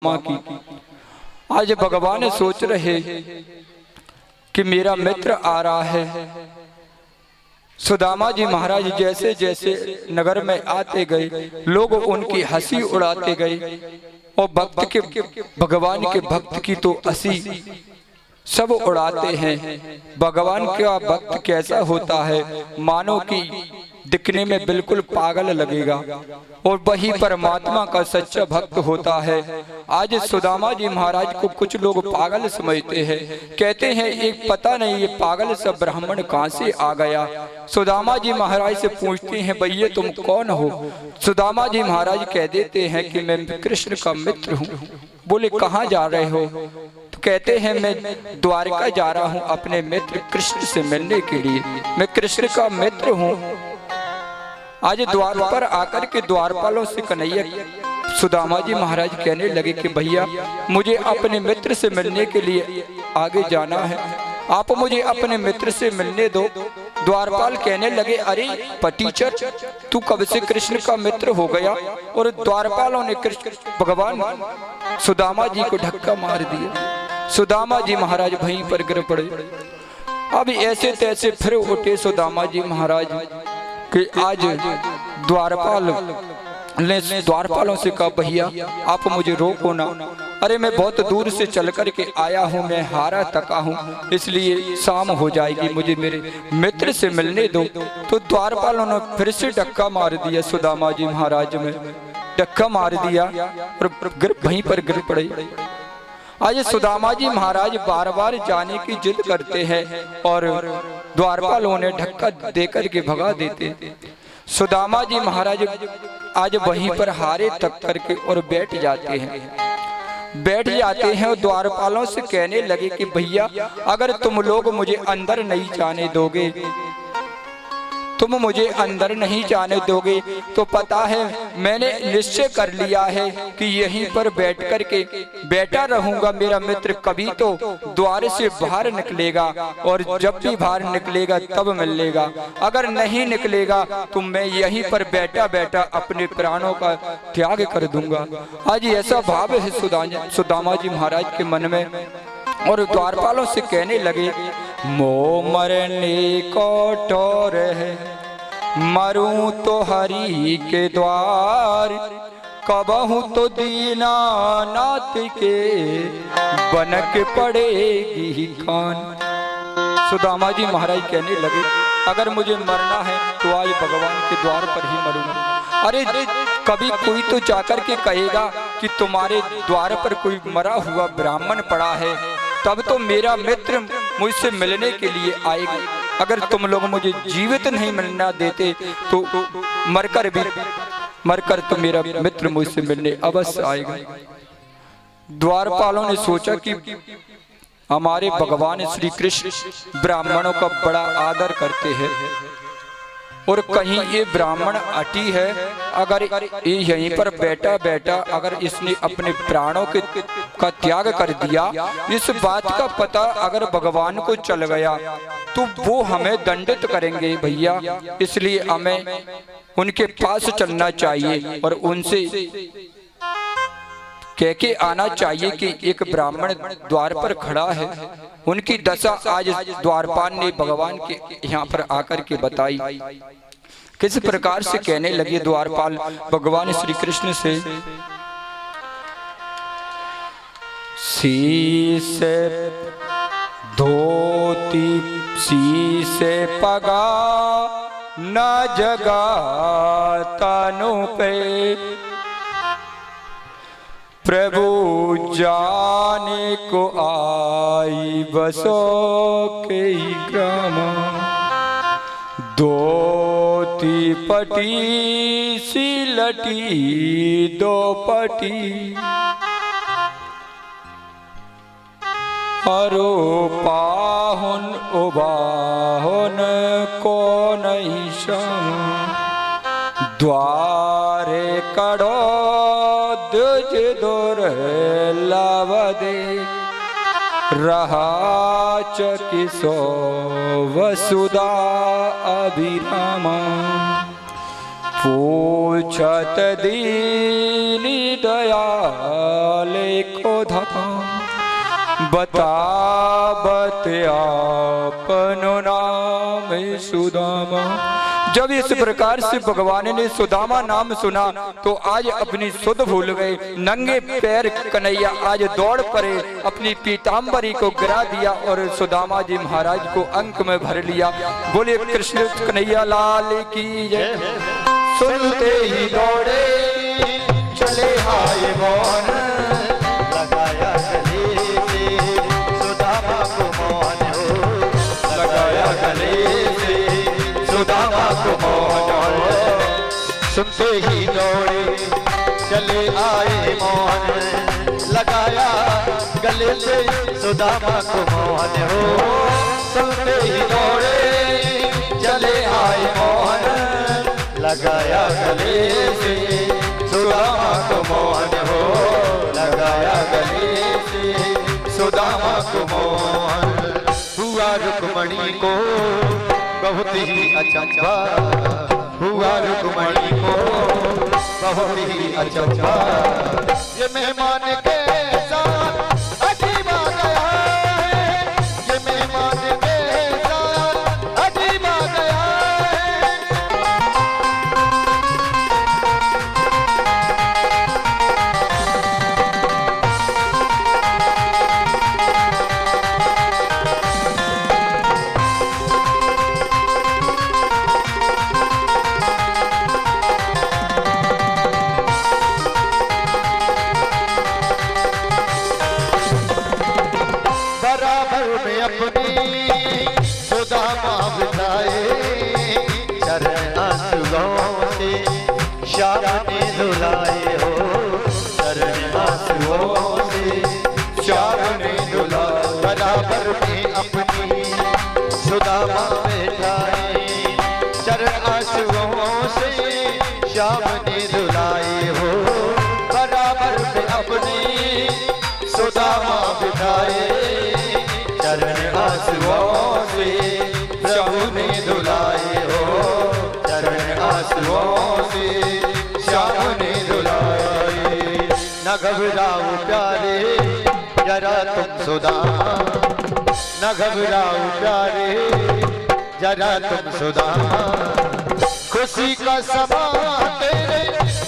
माँ की। आज भगवान सोच रहे कि मेरा मित्र आ रहा है। सुदामा जी महाराज जैसे जैसे नगर में आते गए, लोग उनकी हंसी उड़ाते गए और भक्त के भगवान के भक्त की तो हंसी सब उड़ाते हैं। भगवान का भक्त कैसा होता है, मानो कि दिखने में बिल्कुल पागल लगेगा, और वही परमात्मा का सच्चा भक्त होता है। आज सुदामा जी महाराज को कुछ लोग पागल समझते हैं, कहते हैं एक पता नहीं ये पागल सा ब्राह्मण कहाँ से आ गया। सुदामा जी महाराज से पूछते हैं भैया तुम कौन हो। सुदामा जी महाराज कह देते हैं कि मैं कृष्ण का मित्र हूँ। बोले कहाँ जा रहे हो? तो कहते हैं मैं द्वारका जा रहा हूँ अपने मित्र कृष्ण से मिलने के लिए, मैं कृष्ण का मित्र हूँ। आज द्वार पर आकर के द्वारपालों से कन्हैया सुदामा जी महाराज कहने लगे कि भैया मुझे अपने मित्र से मिलने के लिए आगे जाना है, आप मुझे अपने मित्र से मिलने दो। द्वारपाल कहने लगे अरे पटीचर तू कब से कृष्ण का मित्र हो गया? और द्वारपालों ने कृष्ण भगवान सुदामा जी को धक्का मार दिया। सुदामा जी महाराज वहीं पर गिर पड़े। अब ऐसे तैसे फिर उठे सुदामा जी महाराज कि आज द्वारपालों से कहा भैया आप मुझे रोको ना, अरे मैं बहुत दूर से चल कर के आया हूँ, मैं हारा थका हूँ, इसलिए शाम हो जाएगी, मुझे मेरे मित्र से मिलने दो। तो द्वारपालों ने फिर से धक्का मार दिया सुदामा जी महाराज में, धक्का मार दिया और वहीं पर गिर पड़े। आज सुदामा जी महाराज बार बार जाने की जिद करते हैं और द्वारपालों ने धक्का देकर के भगा देते। सुदामा जी महाराज आज वहीं पर हारे तक करके और बैठ जाते हैं और द्वारपालों से कहने लगे कि भैया अगर तुम लोग मुझे अंदर नहीं जाने दोगे, तुम मुझे अंदर नहीं जाने दोगे तो पता है मैंने निश्चय कर लिया है कि यहीं पर बैठ कर के बैठा रहूंगा। मेरा मित्र कभी तो द्वार से बाहर निकलेगा और जब भी बाहर निकलेगा तब मिलेगा, अगर नहीं निकलेगा तो मैं यहीं पर बैठा बैठा अपने प्राणों का त्याग कर दूंगा। आज ऐसा भाव है सुदामा जी महाराज के मन में। और द्वारपालों से कहने लगे मो मरने को ठोर है, मरूं तो हरि के द्वार, कबहू तो दीनानाथ के बनक पड़ेगी खान। सुदामा जी महाराज कहने लगे अगर मुझे मरना है तो आज भगवान के द्वार पर ही मरूंगा। अरे कभी कोई तो जाकर के कहेगा कि तुम्हारे द्वार पर कोई मरा हुआ ब्राह्मण पड़ा है, तब तो मेरा मित्र मुझसे मिलने के लिए आएगा। अगर तुम लोग मुझे जीवित नहीं मिलना देते तो मरकर तो मेरा मित्र मुझसे मिलने अवश्य आएगा। द्वारपालों ने सोचा कि हमारे भगवान श्री कृष्ण ब्राह्मणों का बड़ा आदर करते हैं और कहीं ये ब्राह्मण अटी है, अगर ये यहीं पर बैठा बैठा अगर इसने अपने प्राणों का त्याग कर दिया, इस बात का पता अगर भगवान को चल गया तो वो हमें दंडित करेंगे भैया, इसलिए हमें उनके पास चलना चाहिए और उनसे कह के आना चाहिए कि एक ब्राह्मण द्वार पर खड़ा है। उनकी दशा आज द्वारपाल ने भगवान के यहाँ पर आकर के बताई। किस प्रकार से कहने लगे द्वारपाल भगवान श्री कृष्ण से, शीश धोती शीश पगा न जगा तनु पे, प्रभु जाने को आई बसो के ग्राम, धोती पटी सिलटी दो पटी, हरो पाहुन उबाहुन को नहीं शम, द्वारे कड़ो दुज दूर लावदे, रहा चकिसो वसुधा अभिरामा। पूछत दीनी दयाले को धाम, बतावत आपनो नाम सुदामा। जब इस प्रकार से भगवान ने सुदामा नाम सुना तो आज अपनी सुध भूल गए। नंगे पैर कन्हैया आज दौड़ पड़े, अपनी पीताम्बरी को गिरा दिया और सुदामा जी महाराज को अंक में भर लिया। बोले कृष्ण कन्हैया लाल की जय। सुनते ही दौड़े चले हाय मोहन, लगाया गले से सुदामा को मोहन हो, लगाया गले से सुदामा को मोहन। सुनते ही दौड़े चले आए मोहन, लगाया गले से सुदामा को मोहन हो। सुनते ही दौड़े चले आए मोहन, लगाया गले से सुदामा को मोहन हो, लगाया गले से सुदामा को मोहन। हुआ रुक्मणी को बहुत ही अचंभा, हुआ रुक्मणी को बहुत ही अचंभा। ये मेहमान के साथ अजीब आ गया है, ये मेहमान के साथ अजीब आ गया है। बराबर में अपनी सुदामा बिताए, चरण आंसुओं से श्याम ने धुलाए हो, चरण आंसुओं से श्याम ने धुलाए। बराबर में अपनी सुदामा बिताए, चरण आंसुओं से श्याम ने धुलाए हो। बराबर में अपनी सुदामा बिताए, चरण आंसुओं से प्रभु ने धुलाए हो, चरण आंसुओं से श्याम ने धुलाए। न घबराओ प्यारे जरा तुम सुदामा, न घबराओ प्यारे जरा तुम सुदामा। खुशी का समा तेरे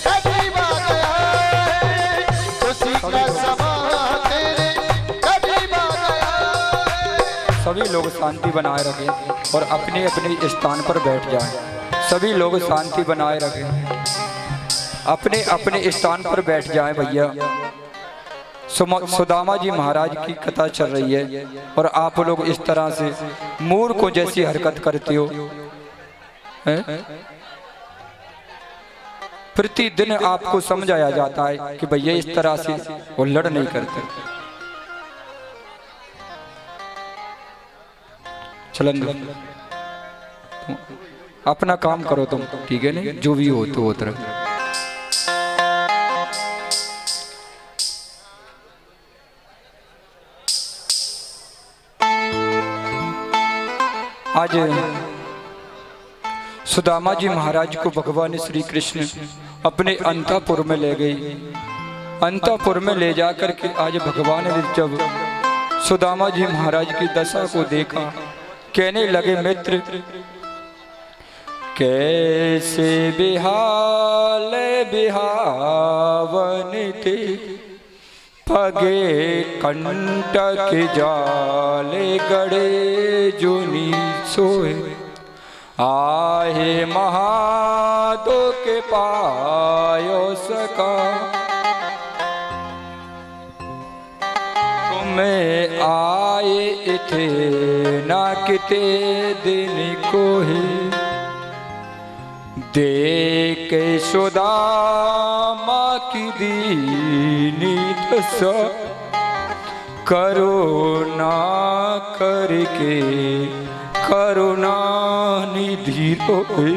करीब आ गया है, खुशी का समा तेरे करीब आ गया है। सभी लोग शांति बनाए रखें और अपने अपने स्थान पर बैठ जाएं। सभी लोग शांति बनाए रखें, अपने अपने स्थान पर बैठ जाएं भैया। सुदामा जी महाराज की कथा चल रही है और आप लोग इस तरह से मूर्ख को जैसी हरकत करते हो। प्रतिदिन आपको समझाया जाता है कि भैया इस तरह से वो लड़ नहीं करते। चलन अपना काम करो तुम, ठीक है नहीं, जो भी हो तो होता रहे। आज सुदामा जी महाराज को भगवान श्री कृष्ण अपने अंतःपुर में ले गई। अंतःपुर में ले जाकर के आज भगवान ने जब सुदामा जी महाराज की दशा को देखा, कहने लगे मित्र कैसे बिहाल बिहावन थे, पगे कंटक जाले गड़े जुनी सोए। आहे महादो के पायो सका, तुम्हें आए इथे ना किते दिन को ही। देख सुदामा की दीनी दशा, करुणा करके करुणा निधि रोए।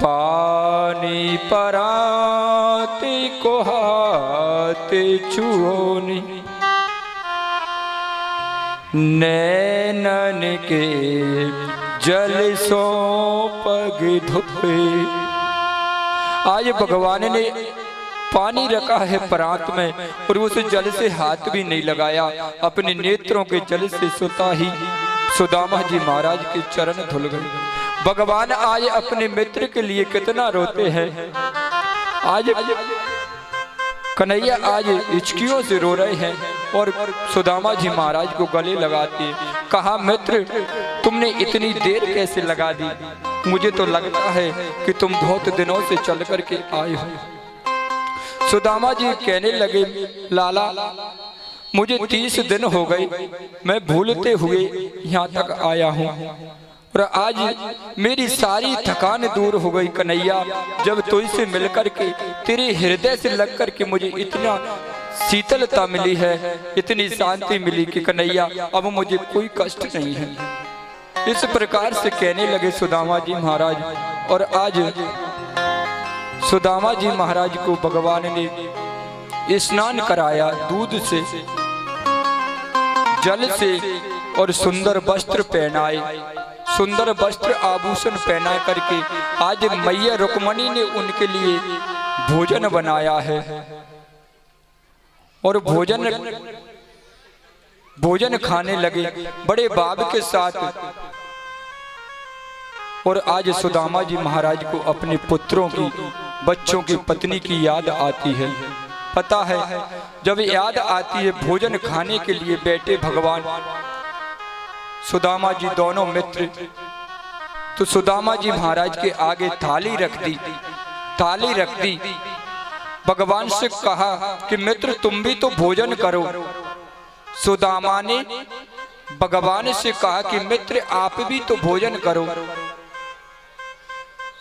पानी पराते को हाथ छुओनी, नैनन के जल सो पग धोए। आज भगवान ने पानी रखा है परात में और उस जल से हाथ भी नहीं लगाया, अपने नेत्रों के जल से स्वतः ही सुदामा जी महाराज के चरण धुल गए। भगवान आज अपने मित्र के लिए कितना रोते हैं। आज कन्हैया आज हिचकियों से रो रहे हैं और सुदामा जी महाराज को गले लगाते हैं। कहा, मित्र तुमने इतनी देर कैसे लगा दी? मुझे तो लगता है कि तुम बहुत दिनों से चल करके आए हो। सुदामा जी कहने लगे, लाला मुझे 30 दिन हो गए, मैं भूलते हुए यहाँ तक आया हूँ और आज मेरी सारी थकान दूर हो गई। कन्हैया जब तुझसे मिलकर के तेरे हृदय से लग कर के मुझे इतना शीतलता मिली है, इतनी शांति मिली कि कन्हैया अब मुझे कोई कष्ट नहीं है। इस प्रकार से कहने लगे सुदामा जी महाराज। और आज सुदामा जी महाराज को भगवान ने स्नान कराया दूध से, जल से और सुंदर वस्त्र पहनाए, सुंदर वस्त्र आभूषण पहना करके आज मैया रुक्मणी ने उनके लिए भोजन बनाया है और भोजन खाने लगे बड़े बाब के साथ। और आज सुदामा जी महाराज को अपने पुत्रों की, बच्चों की, पत्नी की याद आती है। पता है जब याद आती है भोजन खाने के लिए बैठे भगवान सुदामा जी दोनों मित्र, तो सुदामा जी महाराज के आगे थाली रख दी। भगवान से कहा कि मित्र तुम भी तो भोजन करो। सुदामा ने भगवान से कहा कि मित्र आप भी तो भोजन करो।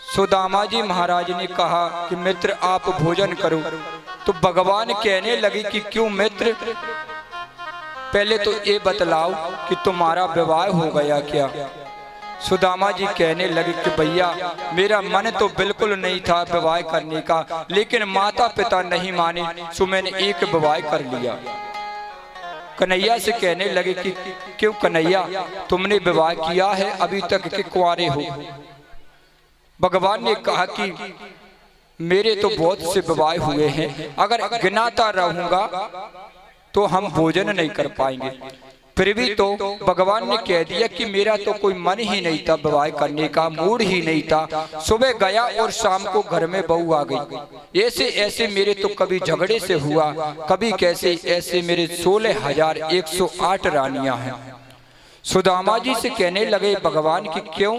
सुदामा जी महाराज ने कहा कि मित्र आप भोजन करो। तो भगवान कहने लगे कि क्यों मित्र, पहले तो ये बतलाओ कि तुम्हारा विवाह हो गया क्या? सुदामा जी कहने लगे कि भैया मेरा मन तो बिल्कुल नहीं था विवाह करने का, लेकिन माता पिता नहीं माने सो मैंने एक विवाह कर लिया। कन्हैया से कहने लगे कि क्यों कन्हैया तुमने विवाह किया है अभी तक कि कुंवारे हो? भगवान ने कहा कि मेरे तो बहुत से विवाह हुए हैं, अगर गिनाता रहूंगा तो हम भोजन नहीं कर पाएंगे। फिर भी तो भगवान ने कह दिया कि मेरा तो कोई मन ही नहीं था विवाह करने का, मूड ही नहीं था। सुबह गया और शाम को घर में बहू आ गई। ऐसे ऐसे मेरे तो कभी झगड़े से हुआ, कभी कैसे ऐसे मेरे 16,108 रानियां हैं। सुदामा जी से कहने लगे भगवान की क्यों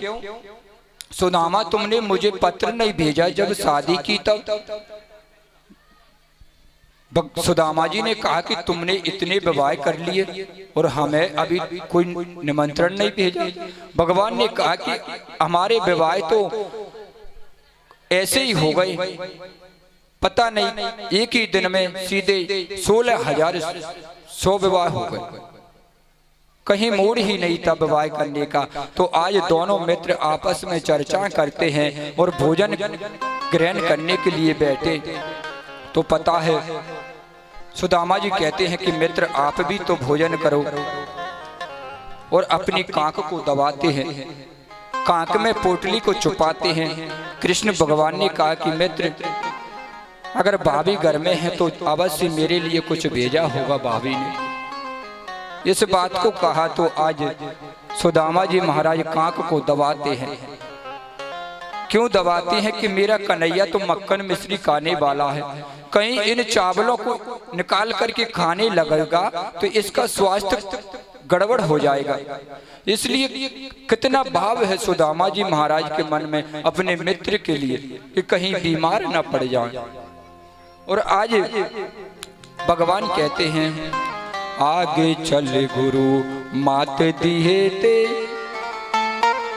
सुदामा तुमने मुझे पत्र नहीं भेजा जब शादी की तब? सुदामा जी ने कहा कि तुमने इतने विवाह कर लिए और हमें अभी कोई निमंत्रण नहीं भेजा। भगवान ने कहा कि हमारे विवाह तो ऐसे ही हो गए, पता नहीं एक ही दिन में सीधे 16,100 विवाह हो गए, कहीं मूड ही नहीं था विवाह करने का। तो आज दोनों मित्र आपस में चर्चा करते हैं और भोजन ग्रहण करने के लिए बैठे। तो पता है सुदामा जी कहते हैं कि मित्र आप भी तो भोजन करो, और अपनी कांख को दबाते हैं, कांख में पोटली को छुपाते हैं। कृष्ण भगवान ने कहा कि मित्र अगर भाभी घर में है तो अवश्य मेरे लिए कुछ भेजा होगा भाभी ने। इस बात को कहा तो आज सुदामा जी महाराज कांख को दबाते हैं। क्यों दबाते हैं कि मेरा कन्हैया तो मक्खन मिश्री खाने वाला है, कहीं इन चावलों को निकाल करके खाने लगेगा तो इसका स्वास्थ्य गड़बड़ हो जाएगा। इसलिए कितना भाव है सुदामा जी महाराज के मन में अपने मित्र के लिए कि कहीं बीमार न पड़ जाए। और आज भगवान कहते हैं आगे चल गुरु मात दिए ते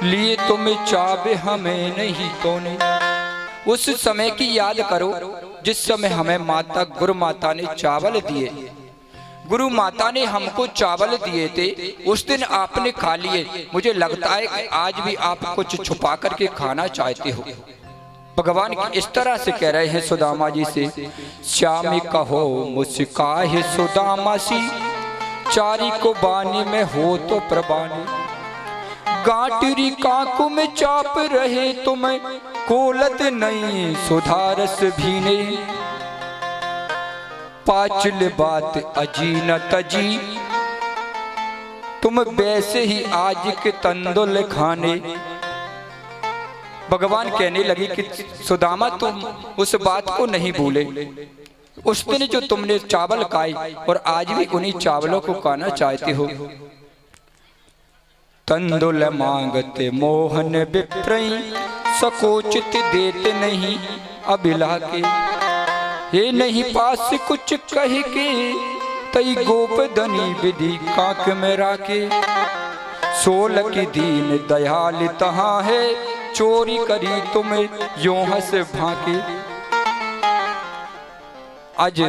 लिए तुम्हें चावे हमें नहीं तो नहीं। उस समय की याद करो जिस समय हमें माता गुरु माता ने चावल दिए, गुरु माता ने हमको चावल दिए थे, उस दिन आपने खा लिए। मुझे लगता है कि आज भी आप कुछ छुपा करके खाना चाहते हो। भगवान की इस तरह से कह रहे हैं सुदामा जी से, श्यामी कहो मुस्काहे सुदामा सी, चारी को बानी में हो तो प्रबानी। गांटरी कांकु में चाप रहे तुम कोलत नहीं सुधारस भीने। पाचल बात अजी न तजी तुम वैसे ही आज के तंदुल खाने। भगवान कहने लगे कि सुदामा तुम उस बात को नहीं भूले, उस दिन जो तुमने चावल खाए और आज भी उन्हीं चावलों को खाना चाहते हो। तंदुल मांगते मोहन विप्रई सकोचित देते नहीं अबिला के। ये नहीं पास कुछ कह के तई गोप धनी विधि काक में राके। सोल की दीन दयाल तहाँ है चोरी करी तुम्हें यूं हंस भाके। आज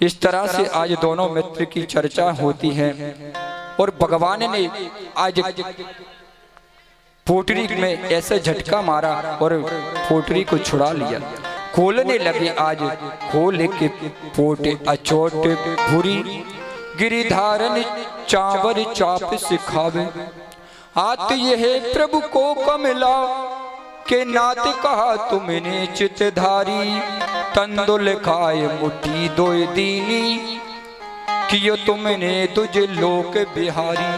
इस तरह से आज दोनों मित्र की चर्चा होती है और भगवान ने आज पोटरी में ऐसा झटका मारा और पोटरी को छुड़ा लिया। खोलने लगे आज खोल के पोटे अचोट भूरी गिरिधारन चावर चाप सिखावे। आत यह प्रभु को कमला के नात कहा तुमने चितधारी। तंदुल खाए मुट्ठी दो दीनी कियो तुमने तुझ लोक बिहारी।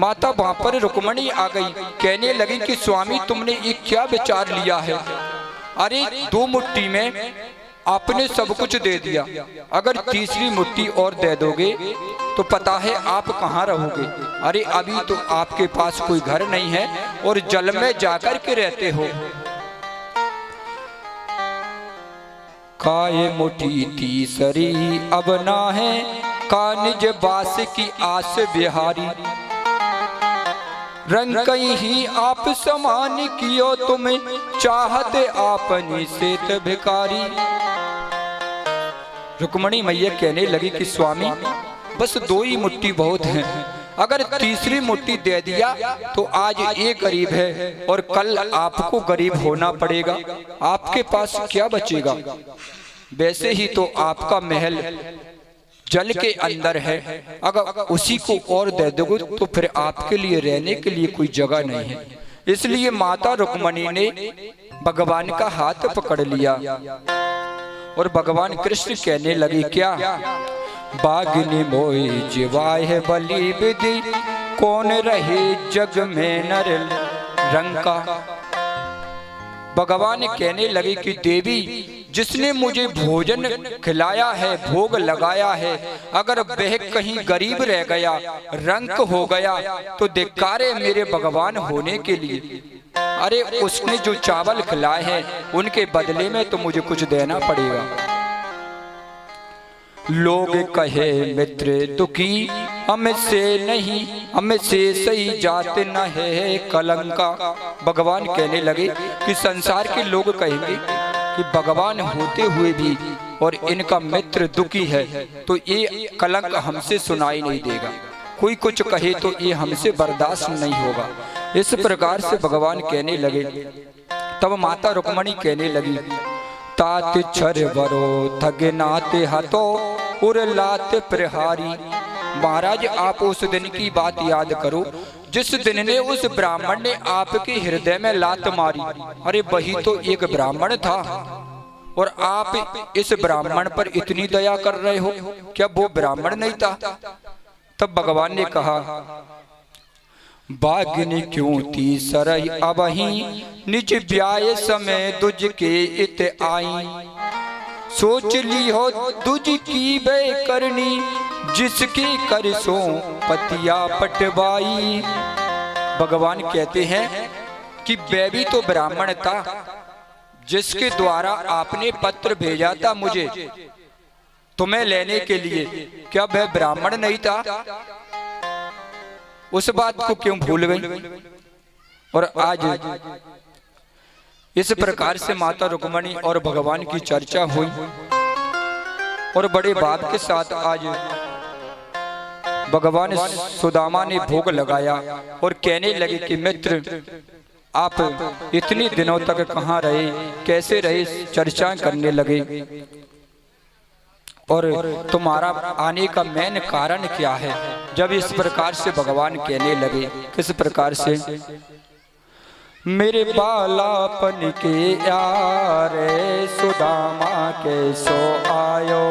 माता वहां पर रुक्मणी आ गई, कहने लगी कि स्वामी तुमने ये क्या विचार लिया है। अरे 2 मुट्ठी में आपने सब कुछ दे दिया, अगर तीसरी मुट्ठी और दे दोगे तो पता है आप कहाँ रहोगे। अरे अभी तो आपके पास कोई घर नहीं है और जल में जाकर के रहते हो। काय मुट्ठी तीसरी अब ना है का निज बास की आस बिहारी। रंग कहीं ही आप समान कियो तुम चाहते आपनी सेत भिकारी। रुक्मणी मैया कहने लगी कि स्वामी बस 2 ही मुट्ठी बहुत हैं, अगर तीसरी मुट्ठी दे दिया तो आज ये गरीब है और कल आपको गरीब होना पड़ेगा, आपके पास क्या बचेगा। वैसे ही तो आपका महल जल के अंदर है, अगर उसी को और दे दोगे तो फिर आपके लिए रहने के लिए कोई जगह नहीं है। इसलिए माता रुक्मणी ने भगवान का हाथ पकड़ लिया और भगवान कृष्ण कहने लगे क्या। बागनी मोई जीवाय है बलि विधि कौन रहे जग में नर रंग का। भगवान कहने लगे कि देवी जिसने मुझे भोजन खिलाया है भोग लगाया है, अगर वह कहीं गरीब रह गया रंक हो गया तो धिक्कार है मेरे भगवान होने के लिए। अरे उसने जो चावल खिलाए हैं उनके बदले में तो मुझे कुछ देना पड़ेगा। लोग कहे मित्र दुखी हमसे नहीं हमसे सही जात न है कलंका। भगवान कहने लगे कि संसार के लोग कहेंगे कि भगवान होते हुए भी और इनका मित्र दुखी है तो ये कलंक हमसे सुनाई नहीं देगा, कोई कुछ कहे तो ये हमसे बर्दाश्त नहीं होगा। इस प्रकार से भगवान कहने लगे। तब माता रुक्मणी कहने लगी तात छर वरो थगनाते हतो उरलात प्रहारी। महाराज आप उस दिन की बात याद करो जिस दिन ने उस ब्राह्मण ने आपके हृदय में लात मारी। अरे वही तो एक ब्राह्मण था और आप इस ब्राह्मण पर इतनी दया कर रहे हो, क्या वो ब्राह्मण नहीं था। तब भगवान ने कहा बागनी क्यों थी सरई अबही निज ब्याय समय दुज के इत आई। सोच ली हो दुज की बे करनी जिसकी कर सो पतिया पटवाई। भगवान कहते हैं कि वह भी तो ब्राह्मण था जिसके द्वारा आपने पत्र भेजा था मुझे तुम्हें लेने के लिए, क्या वह ब्राह्मण नहीं था। उस बात को क्यों भूल गई। और आज इस प्रकार से माता रुक्मणी और भगवान की चर्चा हुई और बड़े भाव के साथ आज भगवान सुदामा ने भोग लगाया और कहने लगे कि मित्र आप इतने दिनों तक कहाँ रहे, कैसे रहे, चर्चा करने लगे। और तुम्हारा आने का मेन कारण क्या है। जब इस प्रकार से भगवान कहने लगे, किस प्रकार से, मेरे बालापन के यार सुदामा के सो आयो।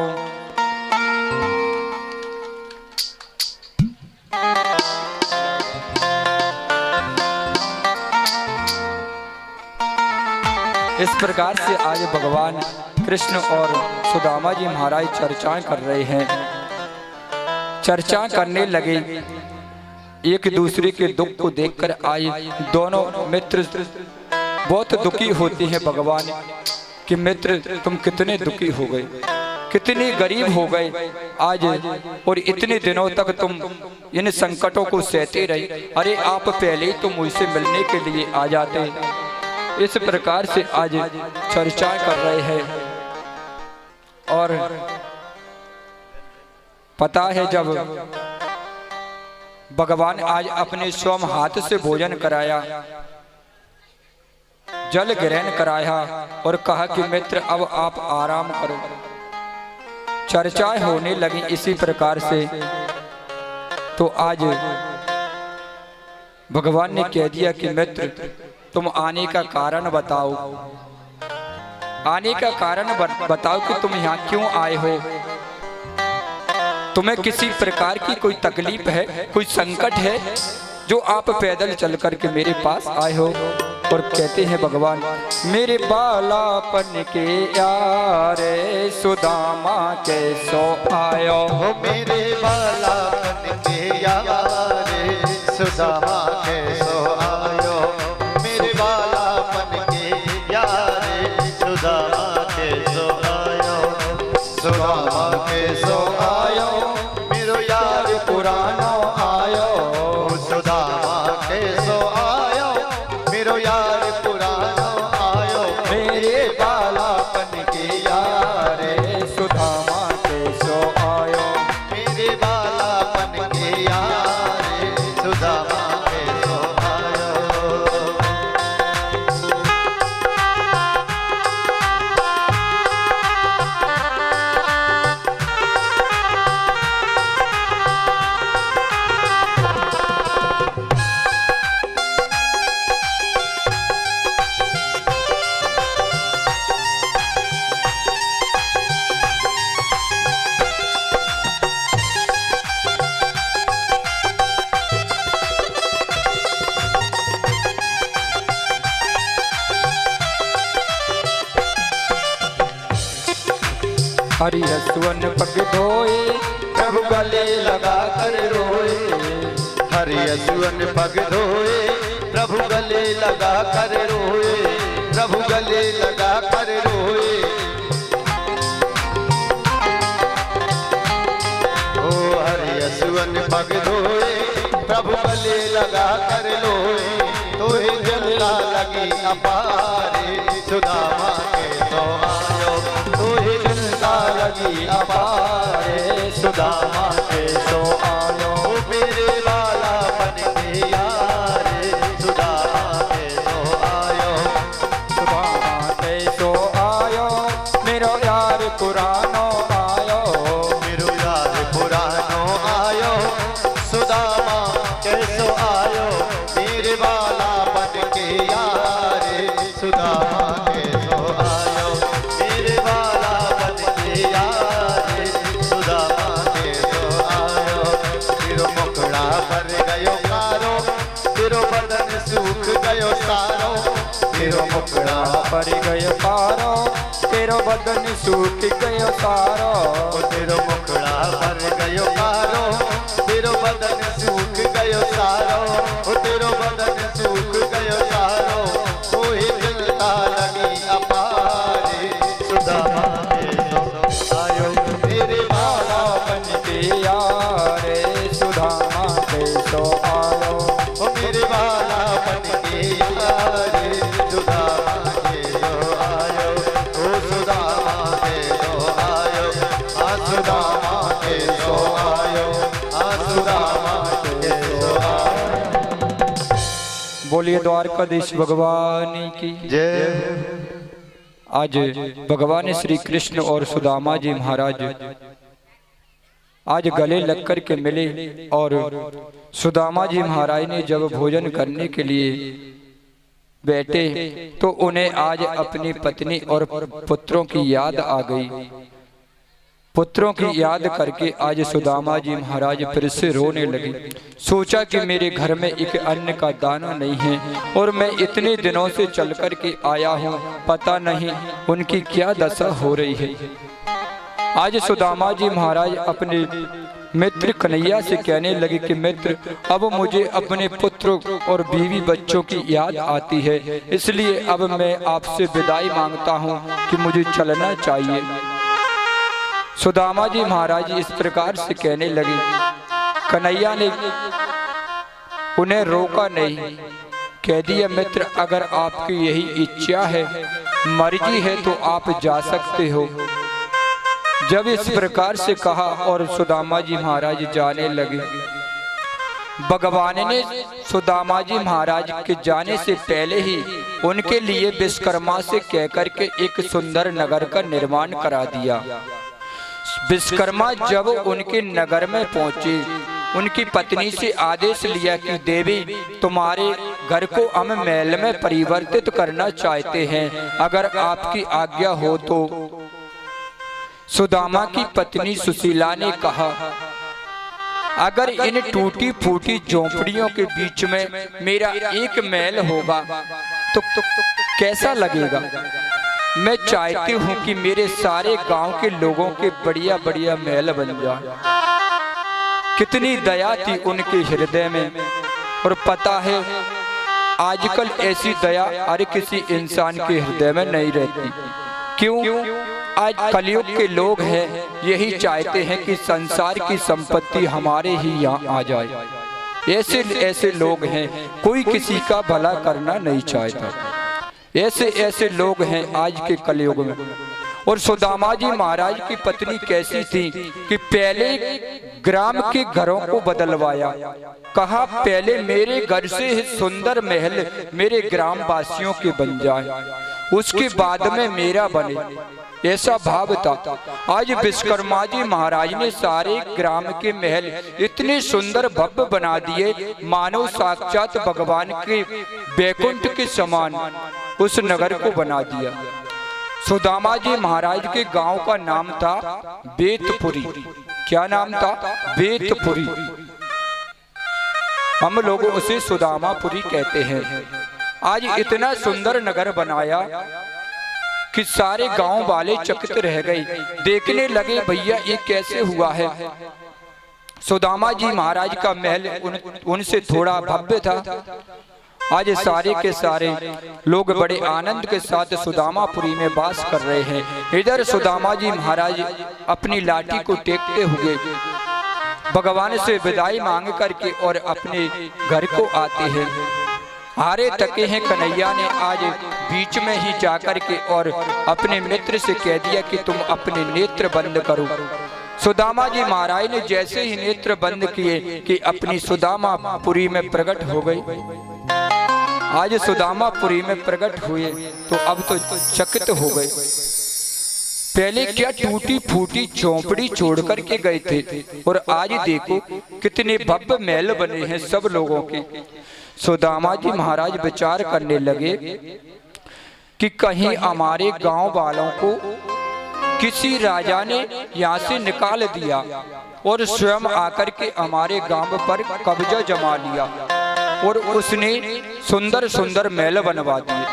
इस प्रकार से आज भगवान कृष्ण और सुदामा जी महाराज चर्चाएं कर रहे हैं। चर्चा करने लगे, एक दूसरे के दुख को देखकर आए दोनों मित्र बहुत दुखी होते हैं भगवान कि मित्र तुम कितने दुखी हो गए, कितने गरीब हो गए आज, और इतने दिनों तक तुम इन संकटों को सहते रहे। अरे आप पहले ही तो मुझसे मिलने के लिए आ जाते। इस प्रकार से आज चर्चा कर रहे हैं। और पता है जब भगवान आज अपने स्वयं हाथ से भोजन कराया, जल ग्रहण कराया और कहा कि मित्र अब आप आराम करो। चर्चाएं होने लगी इसी प्रकार से। तो आज भगवान ने कह दिया कि मित्र तुम आने का कारण बताओ, आने का कारण बताओ कि तुम यहाँ क्यों आए हो। तुम्हें किसी प्रकार की कोई तकलीफ है, कोई संकट है जो आप पैदल चल करके मेरे पास आए हो। और कहते हैं भगवान, मेरे बालापन के यार सुदामा के सो आयो। मेरे बालापन के यार सुदामा के सो आयो। मेरे बालापन के यार सुदामा के सो आयो। सुदामा के सो आयो, मेरो यार पुरानो आयो। सुदामा के सो आयो, मेरो यार पुरानो आयो। मेरे बालापन के यार सुदामा के सो आयो। मेरे बालापन के यार सुदामा के सो आयो। हरि सुवन पग धोए, प्रभु गले लगा कर रोए। हरि सुवन पग धोए, प्रभु गले लगा कर रोए। प्रभु गले लगा कर रोए। ओ हरि सुवन पग धोए, प्रभु गले लगा कर रोए। तोहे जलता लगी अपारे, सुदामा के सो आयो। तोहे जलता लगी अपारे, सुदामा के सो आयो। मेरे बालापन के यार सुदामा के सो आयो। सुदामा के सो आयो, मेरो यार पुरानो आयो। मेरो यार पुरानो आयो। सुदामा के सो आयो। मेरे बालापन के यार सुदामा के सो आयो। मेरे बालापन के यार सुदामा के सो आयो। तेरो मुखड़ा भर गयो कारो, तेरो बदन सूख गयो सारो। तेरो मुखड़ा पर गयो पारो, तेरो बदन सूख गयो सारो। तेरो मुखड़ा भर गयो कारो, तेरो बदन सूख गयो सारो। तेरो बदन सूख गयो सारो। तोहे जलता लगी अपारे, सुदामा के सो आयो। मेरे बालापन के यार सुदामा के सो आयो। ओ मेरे बालापन के यार सुदामा के सो आयो। ओ सुदामा के सो आयो। आ सुदामा के सो आयो। आ सुदामा के सो आयो। बोलिए द्वारकाधीश भगवान की जय। आज भगवान श्री कृष्ण और सुदामा जी महाराज आज गले लग कर के मिले और सुदामा जी महाराज ने जब भोजन करने के लिए बैठे तो उन्हें आज अपनी पत्नी और पुत्रों की याद आ गई। पुत्रों की याद करके आज सुदामा जी महाराज फिर से रोने लगे। सोचा कि मेरे घर में एक अन्न का दाना नहीं है और मैं इतने दिनों से चल कर के आया हूँ, पता नहीं उनकी क्या दशा हो रही है। आज सुदामा जी महाराज अपने मित्र कन्हैया से कहने लगे कि मित्र, अब मुझे अपने पुत्र और बीवी बच्चों की याद आती है, इसलिए अब मैं आपसे विदाई मांगता हूँ कि मुझे चलना चाहिए। सुदामा जी महाराज इस प्रकार से कहने लगे। कन्हैया ने उन्हें रोका नहीं, कह दिया मित्र, अगर आपकी यही इच्छा है, मर्जी है तो आप जा सकते हो। जब इस प्रकार से कहा और सुदामा जी महाराज जाने लगे, भगवान ने सुदामा जी महाराज के जाने से पहले ही उनके लिए विश्वकर्मा से कहकर के एक सुंदर नगर का निर्माण करा दिया। विश्वकर्मा जब उनके नगर में पहुंचे, उनकी पत्नी से आदेश लिया कि देवी, तुम्हारे घर को हम महल में परिवर्तित करना चाहते हैं, अगर आपकी आज्ञा हो तो। सुदामा की पत्नी सुशीला ने कहा, अगर इन टूटी फूटी झोंपड़ियों के बीच में मेरा एक महल होगा तो कैसा लगेगा। मैं चाहती हूँ कि मेरे सारे गांव के लोगों के बढ़िया बढ़िया महल बन जाए। कितनी दया थी उनके हृदय में। और पता है आजकल ऐसी दया हर किसी इंसान के हृदय में नहीं रहती। क्यों? आज कलयुग के लोग हैं, यही चाहते हैं कि संसार की संपत्ति हमारे ही यहाँ आ जाए। ऐसे ऐसे लोग हैं, कोई किसी का भला करना नहीं चाहता। ऐसे ऐसे लोग हैं आज के कलयुग में। और सुदामा जी महाराज की पत्नी कैसी थी कि पहले ग्राम के घरों को बदलवाया। कहा पहले मेरे घर से सुंदर महल मेरे ग्राम वासियों के बन जाए, उसके बाद में मेरा बने, ऐसा भाव था। आज विश्वकर्मा जी महाराज ने सारे ग्राम के महल इतने सुंदर भव्य बना दिए, मानो साक्षात भगवान के वैकुंठ के समान उस नगर को बना दिया। सुदामा जी महाराज के गांव का नाम था बेतपुरी। क्या नाम था? बेतपुरी। हम लोग उसे सुदामापुरी कहते हैं। आज इतना सुंदर नगर बनाया कि सारे गांव वाले चकित रह गए, देखने लगे भैया ये कैसे हुआ है। सुदामा जी महाराज का महल उनसे थोड़ा भव्य था। आज सारे के सारे लोग बड़े आनंद के साथ सुदामापुरी में वास कर रहे हैं। इधर सुदामा जी महाराज अपनी लाठी को टेकते हुए भगवान से विदाई मांग करके और अपने घर को आते हैं। हारे थके हैं कन्हैया ने आज बीच में ही जाकर के और अपने मित्र से कह दिया कि तुम अपने नेत्र बंद करो। सुदामा जी महाराज ने जैसे ही नेत्र बंद किए कि अपनी सुदामापुरी में प्रकट हो गई। आज सुदामापुरी में प्रकट हुए तो अब तो चकित हो गए। पहले क्या टूटी फूटी झोंपड़ी छोड़ कर के गए थे और आज देखो कितने भव्य महल बने हैं सब लोगों के। सुदामा जी महाराज विचार करने लगे कि कहीं हमारे गांव वालों को किसी राजा ने यहाँ से निकाल दिया और स्वयं आकर के हमारे गांव पर कब्जा जमा लिया और उसने सुंदर सुंदर महल बनवा दिए।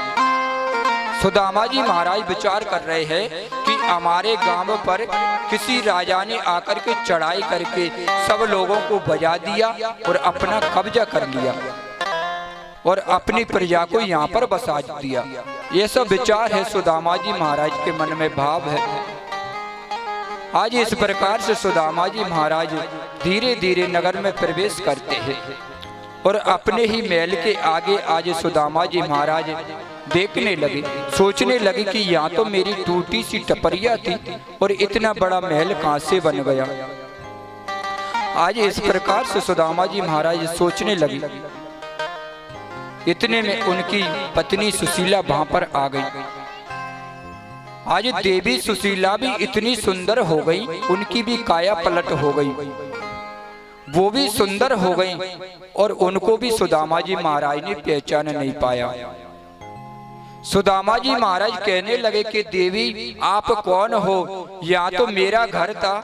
सुदामा जी महाराज विचार कर रहे हैं कि हमारे गांव पर किसी राजा ने आकर के चढ़ाई करके सब लोगों को बजा दिया और अपना कब्जा कर लिया और अपनी प्रजा को यहाँ पर बसा दिया। ये सब विचार है सुदामा जी महाराज के मन में भाव है। आज इस प्रकार से सुदामा जी महाराज धीरे धीरे नगर में प्रवेश करते हैं और अपने ही महल के आगे आज सुदामा जी महाराज देखने लगे, सोचने लगे कि यहाँ तो मेरी टूटी सी टपरिया थी और इतना बड़ा महल कहाँ से बन गया। आज इस प्रकार से सुदामा जी महाराज सोचने लगे। इतने में उनकी पत्नी सुशीला वहां पर आ गई। आज देवी सुशीला भी इतनी सुंदर हो गई, उनकी भी काया पलट हो गई, वो भी सुंदर हो गई और उनको भी सुदामा जी महाराज ने पहचान नहीं पाया। सुदामा जी महाराज कहने लगे कि देवी आप कौन हो? यहाँ तो मेरा घर था।